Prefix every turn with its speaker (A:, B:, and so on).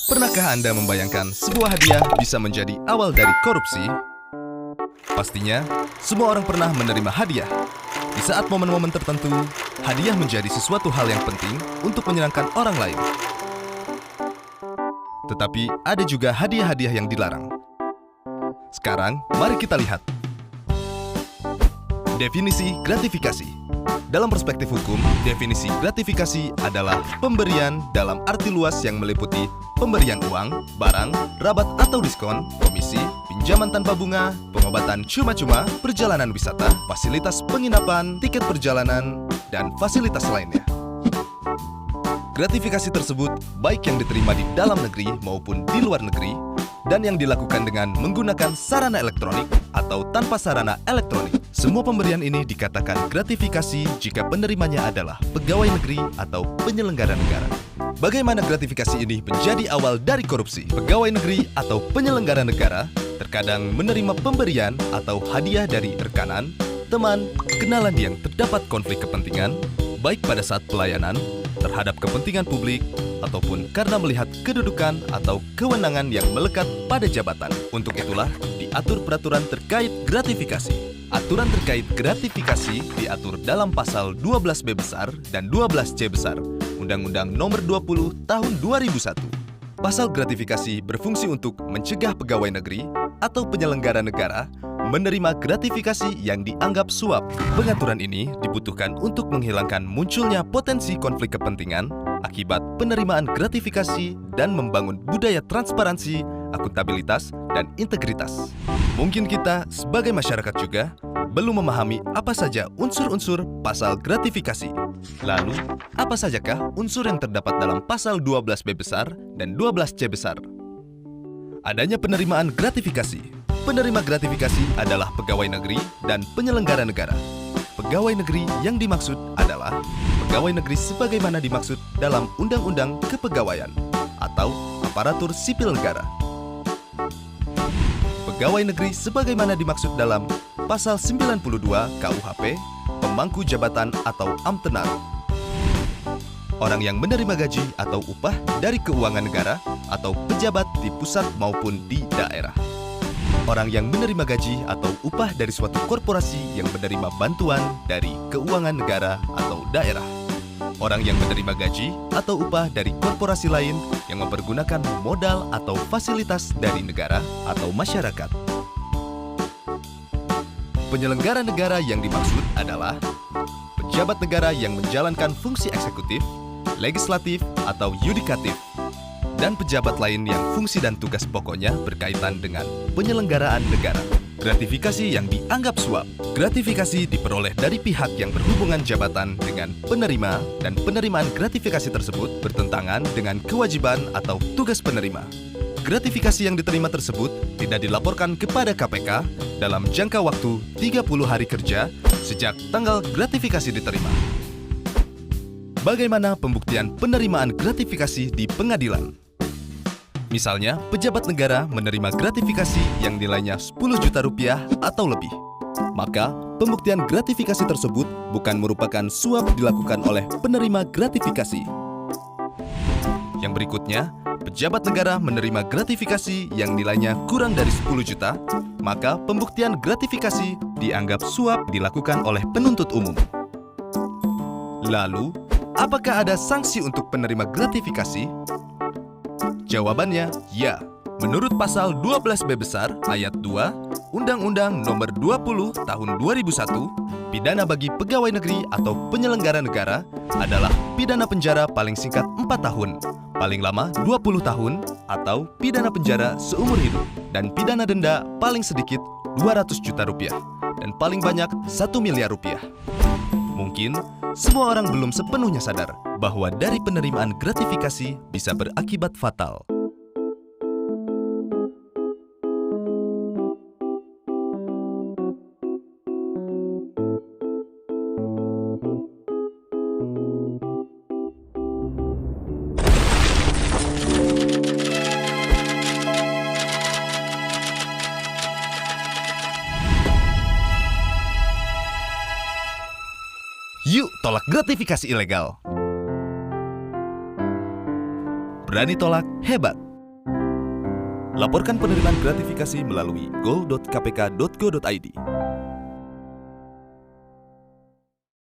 A: Pernahkah Anda membayangkan sebuah hadiah bisa menjadi awal dari korupsi? Pastinya, semua orang pernah menerima hadiah. Di saat momen-momen tertentu, hadiah menjadi sesuatu hal yang penting untuk menyenangkan orang lain. Tetapi ada juga hadiah-hadiah yang dilarang. Sekarang, mari kita lihat. Definisi gratifikasi. Dalam perspektif hukum, definisi gratifikasi adalah pemberian dalam arti luas yang meliputi pemberian uang, barang, rabat atau diskon, komisi, pinjaman tanpa bunga, pengobatan cuma-cuma, perjalanan wisata, fasilitas penginapan, tiket perjalanan, dan fasilitas lainnya. Gratifikasi tersebut baik yang diterima di dalam negeri maupun di luar negeri, dan yang dilakukan dengan menggunakan sarana elektronik atau tanpa sarana elektronik. Semua pemberian ini dikatakan gratifikasi jika penerimanya adalah pegawai negeri atau penyelenggara negara. Bagaimana gratifikasi ini menjadi awal dari korupsi? Pegawai negeri atau penyelenggara negara terkadang menerima pemberian atau hadiah dari rekanan, teman, kenalan yang terdapat konflik kepentingan, baik pada saat pelayanan, terhadap kepentingan publik, ataupun karena melihat kedudukan atau kewenangan yang melekat pada jabatan. Untuk itulah, diatur peraturan terkait gratifikasi. Aturan terkait gratifikasi diatur dalam pasal 12B besar dan 12C besar, Undang-Undang Nomor 20 Tahun 2001. Pasal gratifikasi berfungsi untuk mencegah pegawai negeri atau penyelenggara negara menerima gratifikasi yang dianggap suap. Pengaturan ini dibutuhkan untuk menghilangkan munculnya potensi konflik kepentingan akibat penerimaan gratifikasi dan membangun budaya transparansi, akuntabilitas, dan integritas. Mungkin kita sebagai masyarakat juga belum memahami apa saja unsur-unsur pasal gratifikasi. Lalu, apa sajakah unsur yang terdapat dalam pasal 12B besar dan 12C besar? Adanya penerimaan gratifikasi. Penerima gratifikasi adalah pegawai negeri dan penyelenggara negara. Pegawai negeri yang dimaksud adalah pegawai negeri sebagaimana dimaksud dalam Undang-Undang Kepegawaian atau Aparatur Sipil Negara. Pegawai negeri sebagaimana dimaksud dalam Pasal 92 KUHP, pemangku jabatan atau amtenar. Orang yang menerima gaji atau upah dari keuangan negara atau pejabat di pusat maupun di daerah. Orang yang menerima gaji atau upah dari suatu korporasi yang menerima bantuan dari keuangan negara atau daerah. Orang yang menerima gaji atau upah dari korporasi lain yang mempergunakan modal atau fasilitas dari negara atau masyarakat. Penyelenggara negara yang dimaksud adalah pejabat negara yang menjalankan fungsi eksekutif, legislatif, atau yudikatif, dan pejabat lain yang fungsi dan tugas pokoknya berkaitan dengan penyelenggaraan negara. Gratifikasi yang dianggap suap. Gratifikasi diperoleh dari pihak yang berhubungan jabatan dengan penerima, dan penerimaan gratifikasi tersebut bertentangan dengan kewajiban atau tugas penerima. Gratifikasi yang diterima tersebut tidak dilaporkan kepada KPK dalam jangka waktu 30 hari kerja sejak tanggal gratifikasi diterima. Bagaimana pembuktian penerimaan gratifikasi di pengadilan? Misalnya, pejabat negara menerima gratifikasi yang nilainya 10 juta rupiah atau lebih. Maka, pembuktian gratifikasi tersebut bukan merupakan suap dilakukan oleh penerima gratifikasi. Yang berikutnya, pejabat negara menerima gratifikasi yang nilainya kurang dari 10 juta, maka pembuktian gratifikasi dianggap suap dilakukan oleh penuntut umum. Lalu, apakah ada sanksi untuk penerima gratifikasi? Jawabannya, ya. Menurut pasal 12B besar ayat 2 Undang-Undang Nomor 20 Tahun 2001, pidana bagi pegawai negeri atau penyelenggara negara adalah pidana penjara paling singkat 4 tahun, paling lama 20 tahun, atau pidana penjara seumur hidup, dan pidana denda paling sedikit 200 juta rupiah, dan paling banyak 1 miliar rupiah. Mungkin semua orang belum sepenuhnya sadar bahwa dari penerimaan gratifikasi bisa berakibat fatal. Yuk tolak gratifikasi ilegal. Berani tolak, hebat. Laporkan penerimaan gratifikasi melalui go.kpk.go.id.